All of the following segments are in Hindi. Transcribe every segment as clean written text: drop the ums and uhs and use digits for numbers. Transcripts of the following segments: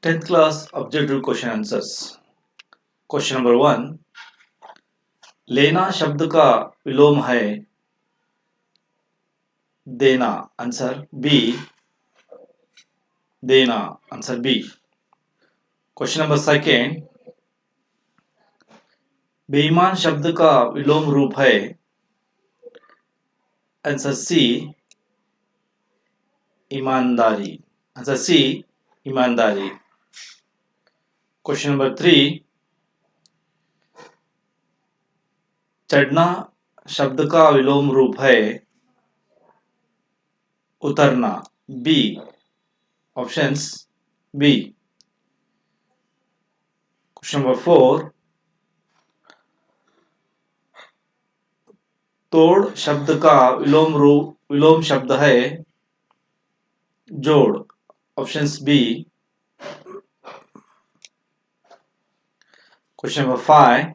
10th class objective question answers. Question number 1, लेना शब्द का विलोम है देना, आंसर बी। देना, आंसर बी। क्वेश्चन नंबर 2, बेईमान शब्द का विलोम रूप है, आंसर सी। ईमानदारी, आंसर सी। ईमानदारी। क्वेश्चन नंबर 3, चढ़ना शब्द का विलोम रूप है उतरना, B. Options B. Question number 4, तोड़ शब्द का विलोम शब्द है जोड़, ऑप्शंस बी। क्वेश्चन नंबर 5,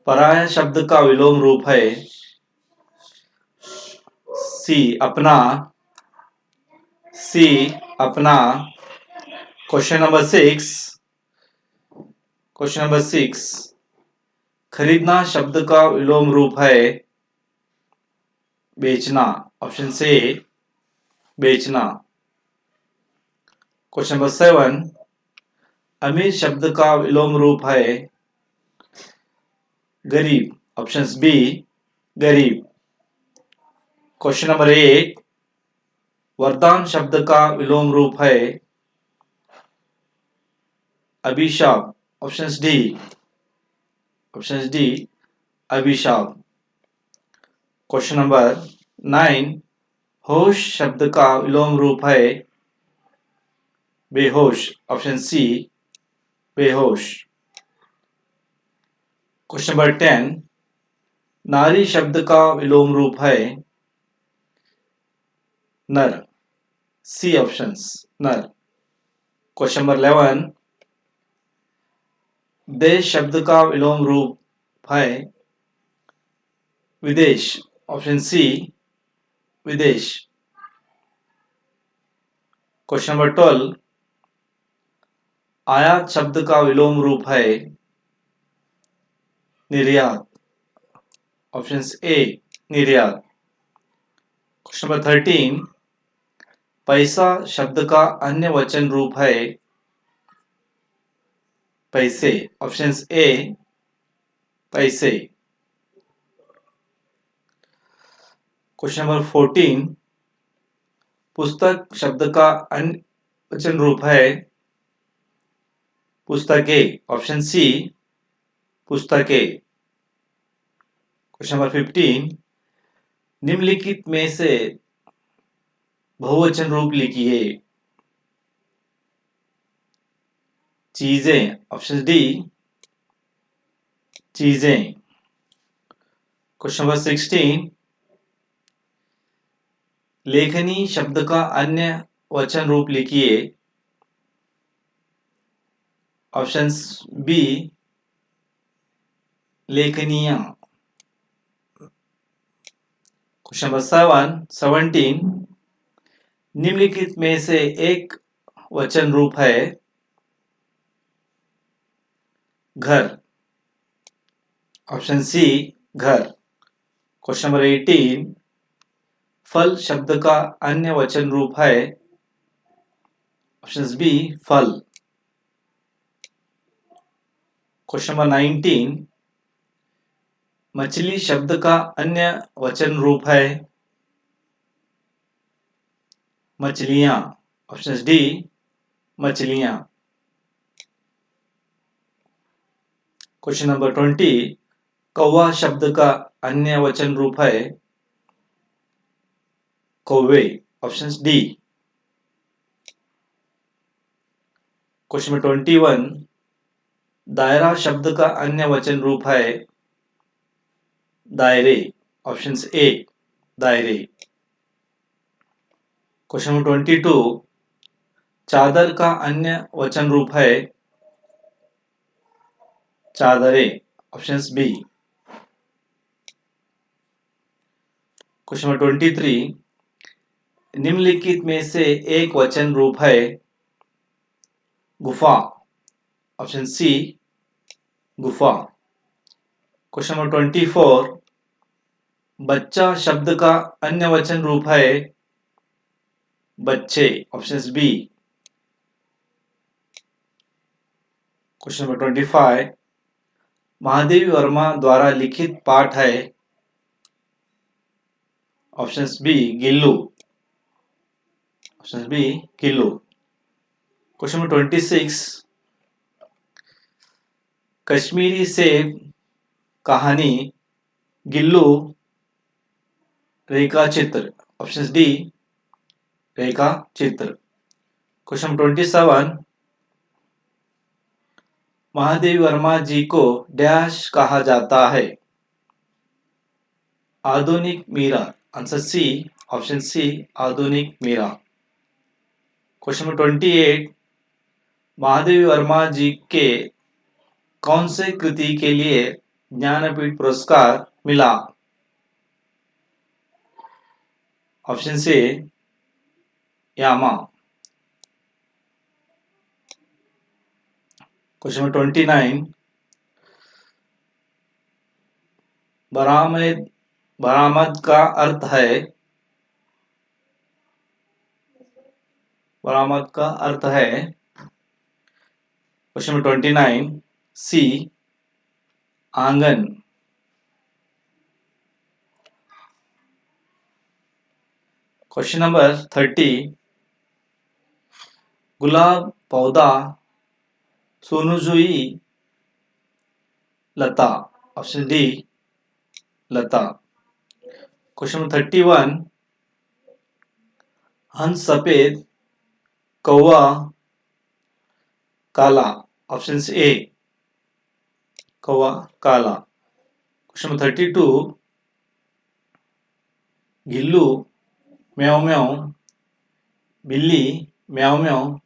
पराया शब्द का विलोम रूप है सी। अपना, सी। अपना। क्वेश्चन नंबर 6, खरीदना शब्द का विलोम रूप है बेचना, ऑप्शन से बेचना। क्वेश्चन नंबर 7, अमीर शब्द का विलोम रूप है गरीब, ऑप्शंस बी। गरीब। क्वेश्चन नंबर 8, वरदान शब्द का विलोम रूप है अभिशाप, ऑप्शंस डी। ऑप्शंस डी, अभिशाप। क्वेश्चन नंबर 9, होश शब्द का विलोम रूप है बेहोश, ऑप्शन सी। बेहोश। क्वेश्चन नंबर 10, नारी शब्द का विलोम रूप है नर, सी। ऑप्शंस नर। क्वेश्चन नंबर 11, देश शब्द का विलोम रूप है विदेश, ऑप्शन सी। विदेश। क्वेश्चन नंबर 12, आयात शब्द का विलोम रूप है निर्यात, ऑप्शंस ए। निर्यात। क्वेश्चन नंबर 13, पैसा शब्द का अन्य वचन रूप है पैसे, ऑप्शंस ए। पैसे। क्वेश्चन नंबर 14, पुस्तक शब्द का अन्य वचन रूप है पुस्तकें, ऑप्शन सी। पुस्तकें। क्वेश्चन नंबर 15, निम्नलिखित में से बहुवचन रूप लिखिए। चीजें, ऑप्शन डी। चीजें। क्वेश्चन नंबर 16, लेखनी शब्द का अन्य वचन रूप लिखिए, ऑप्शंस बी। लेखनियां। क्वेश्चन नंबर 17, निम्नलिखित में से एक वचन रूप है घर, ऑप्शन सी। घर। क्वेश्चन नंबर 18, फल शब्द का अन्य वचन रूप है ऑप्शन बी। फल। क्वेश्चन नंबर 19, मछली शब्द का अन्य वचन रूप है मछलियां, ऑप्शन डी। मछलियां। क्वेश्चन नंबर 20, कौवा शब्द का अन्य वचन रूप है कौवे, ऑप्शन डी। क्वेश्चन नंबर 21, दायरा शब्द का अन्य वचन रूप है दायरे, ऑप्शन ए। दायरे। क्वेश्चन नंबर 22, चादर का अन्य वचन रूप है चादरें, ऑप्शन बी। क्वेश्चन नंबर 23, निम्नलिखित में से एक वचन रूप है गुफा। ऑप्शन सी गुफा। क्वेश्चन नंबर 24, बच्चा शब्द का अन्य वचन रूप है बच्चे। Option B. Question number 25, Mahadevi Verma द्वारा लिखित पाठ है option B Gillu. Option B Gillu. Question number 26, कश्मीरी सेब कहानी गिल्लू रेखा चित्र। ऑप्शन डी रेखा चित्र। क्वेश्चन नंबर 27, महादेवी वर्मा जी को डैश कहा जाता है आधुनिक Meera. Answer C. Option C आधुनिक मीरा। क्वेश्चन नंबर 28, महादेवी वर्मा जी के कौन से कृति के लिए ज्ञानपीठ पुरस्कार मिला। ऑप्शन सी यामा। क्वेश्चन नंबर 29, बरामद का अर्थ है बरामद का अर्थ है क्वेश्चन नंबर 29 सी आंगन। क्वेश्चन नंबर 30, गुलाब पौधा सोनुजुई लता। ऑप्शन डी लता। क्वेश्चन नंबर 31, हंस सफेद कौवा काला। ऑप्शन ए कौवा काला। क्वेश्चन नंबर 32, गिल्लू म्याऊ म्याऊ बिल्ली म्याऊ म्याऊ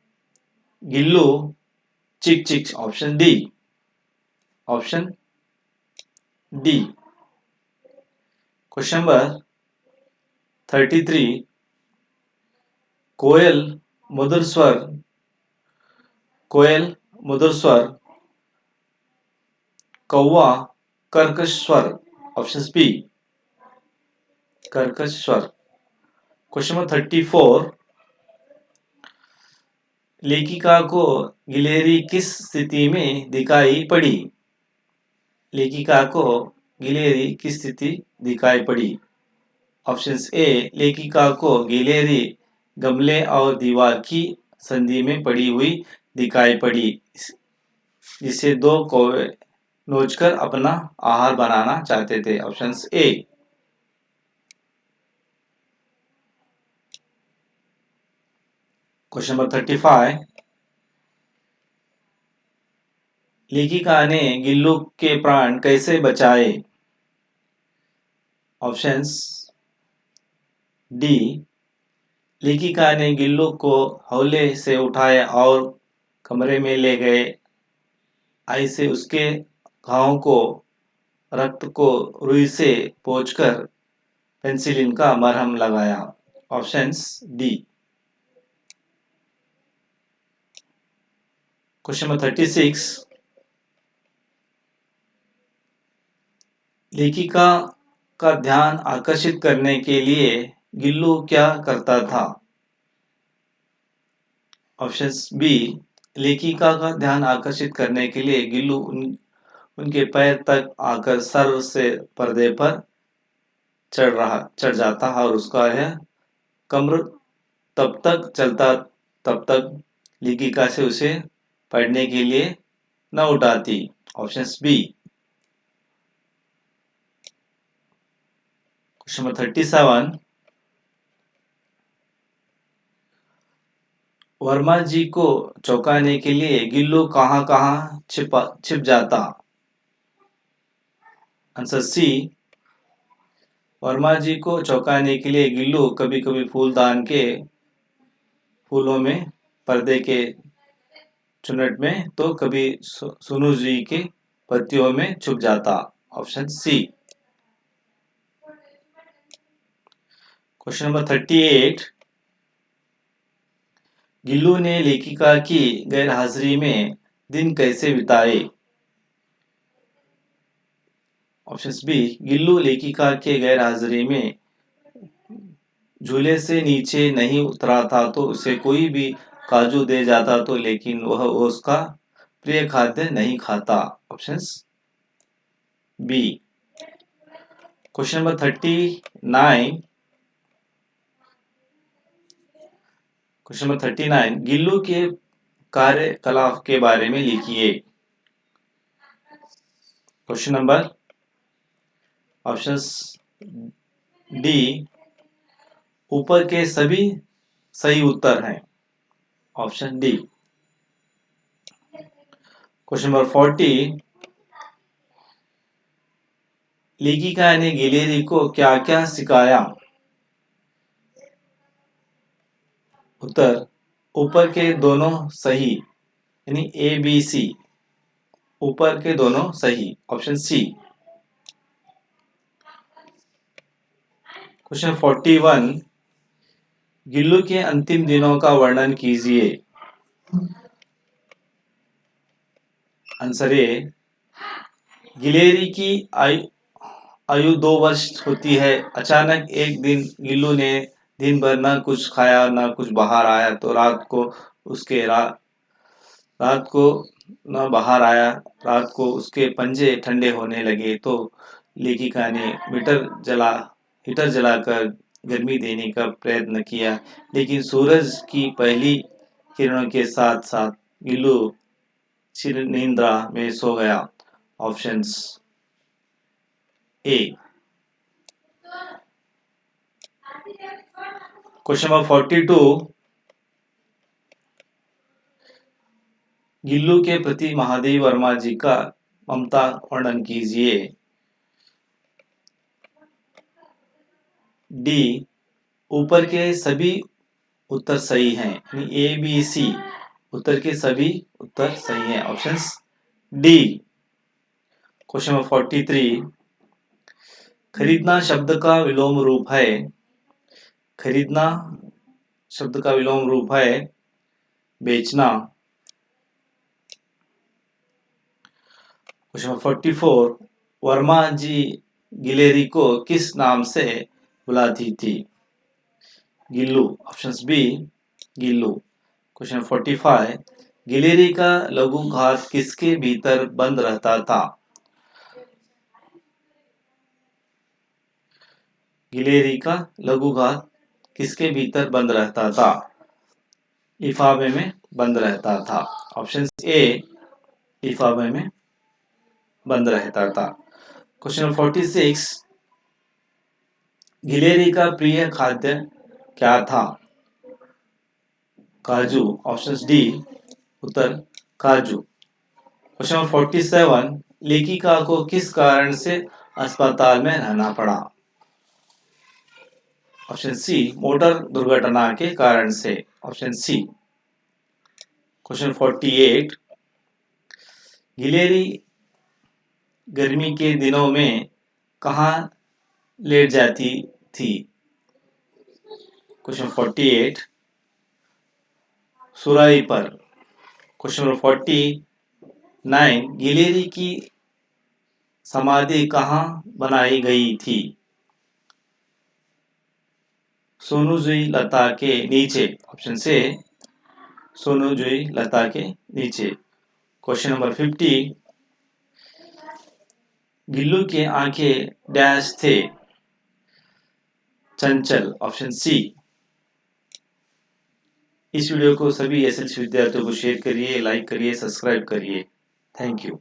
गिल्लू चिक चिक। Option D. Option D. Question number 33, कोयल मधुर स्वर कौवा कर्कश स्वर। ऑप्शन बी कर्कश स्वर। क्वेश्चन नंबर 34, लेखिका को गिलहरी किस स्थिति में दिखाई पड़ी। लेखिका को गिलहरी किस स्थिति दिखाई पड़ी। ऑप्शन ए लेखिका को गिलहरी गमले और दीवार की संधि में पड़ी हुई दिखाई पड़ी, जिसे दो कौवे नोचकर अपना आहार बनाना चाहते थे। Option A. क्वेश्चन नंबर 35, लेखिका ने गिल्लू के प्राण कैसे बचाए। ऑप्शंस डी, लेखिका ने गिल्लू को हौले से उठाया और कमरे में ले गए। आई से उसके घावों को रक्त को रुई से पोंछकर पेनिसिलिन का मरहम लगाया। Options D. क्वेश्चन नंबर 36, लेखिका का ध्यान आकर्षित करने के लिए गिल्लू क्या करता था। ऑप्शंस बी, लेखिका का ध्यान आकर्षित करने के लिए गिल्लू उनके पैर तक आकर सर से पर्दे पर चढ़ जाता और उसका यह कमर तब तक चलता तब तक लेखिका से उसे पढ़ने के लिए न उठाती। Options B. Question number 37, Verma ji को चौंकाने के लिए गिल्लू कहां कहां छिप जाता। आंसर सी, वर्मा जी को चौंकाने के लिए गिल्लू कभी कभी फूलदान के फूलों में, पर्दे के चुनट में, तो कभी सोनू जी के पत्तियों में छुप जाता। Option C. Question number 38, Gillu ने लेखिका की गैरहाजिरी में दिन कैसे बिताए? ऑप्शन बी, गिल्लू लेखिका के गैरहाजिरी में झूले से नीचे नहीं उतरा था तो उसे कोई भी काजू दे जाता तो लेकिन वह उसका प्रिय खाद्य नहीं खाता। Option B. Question number 39। Question number 39, Gillu के कार्यकलाप के बारे में लिखिए। क्वेश्चन नंबर ऑप्शंस डी, ऊपर के सभी सही उत्तर हैं। Option D. क्वेश्चन नंबर 40, लेखिका ने गिलेरी को क्या क्या सिखाया? उत्तर, ऊपर के दोनों सही, यानी ए बी सी, ऊपर के दोनों सही। Option C. क्वेश्चन 41, गिल्लू के अंतिम दिनों का वर्णन कीजिए। आंसर ए, गिलेरी की आयु 2 वर्ष होती है। अचानक एक दिन गिल्लू ने दिन भर न कुछ खाया न कुछ बाहर आया तो रात को न बाहर आया, रात को उसके पंजे ठंडे होने लगे तो लेखिका ने हीटर जलाकर गर्मी देने का प्रयत्न किया, लेकिन सूरज की पहली किरणों के साथ साथ गिल्लू चिर निद्रा में सो गया। Options A. Question number 42, Gillu के प्रति महादेवी वर्मा जी का ममता वर्णन कीजिए। डी, ऊपर के सभी उत्तर सही हैं, यानी ए बी सी, उत्तर के सभी उत्तर सही हैं। Options D. क्वेश्चन नंबर 43, खरीदना शब्द का विलोम रूप है। खरीदना शब्द का विलोम रूप है बेचना। क्वेश्चन नंबर 44, वर्मा जी गिलेरी को किस नाम से बुलाती थी? Gillu. Options B, Gillu. Question number 45, गिलेरी का लघु घात किसके भीतर बंद रहता था? गिलेरी का लघु घात किसके भीतर बंद रहता था? लिफाफे में बंद रहता था। ऑप्शन ए, लिफाफे में बंद रहता था। क्वेश्चन नंबर 46, गिलेरी का प्रिय खाद्य क्या था? काजू। ऑप्शन डी, उत्तर काजू। क्वेश्चन नंबर 47, लेखिका को किस कारण से अस्पताल में रहना पड़ा? ऑप्शन सी, मोटर दुर्घटना के कारण से। Option C. क्वेश्चन 48, गिलेरी गर्मी के दिनों में कहाँ लेट जाती थी? क्वेश्चन 48, सुराही पर। क्वेश्चन नंबर 49, गिलेरी की समाधि कहाँ बनाई गई थी? सोनूजुई लता के नीचे। ऑप्शन से, सोनूजुई लता के नीचे। क्वेश्चन नंबर 50, गिल्लू के आंखें डैश थे? चंचल। Option C. इस वीडियो को सभी एसएलसी विद्यार्थियों को शेयर करिए, लाइक करिए, सब्सक्राइब करिए। Thank you.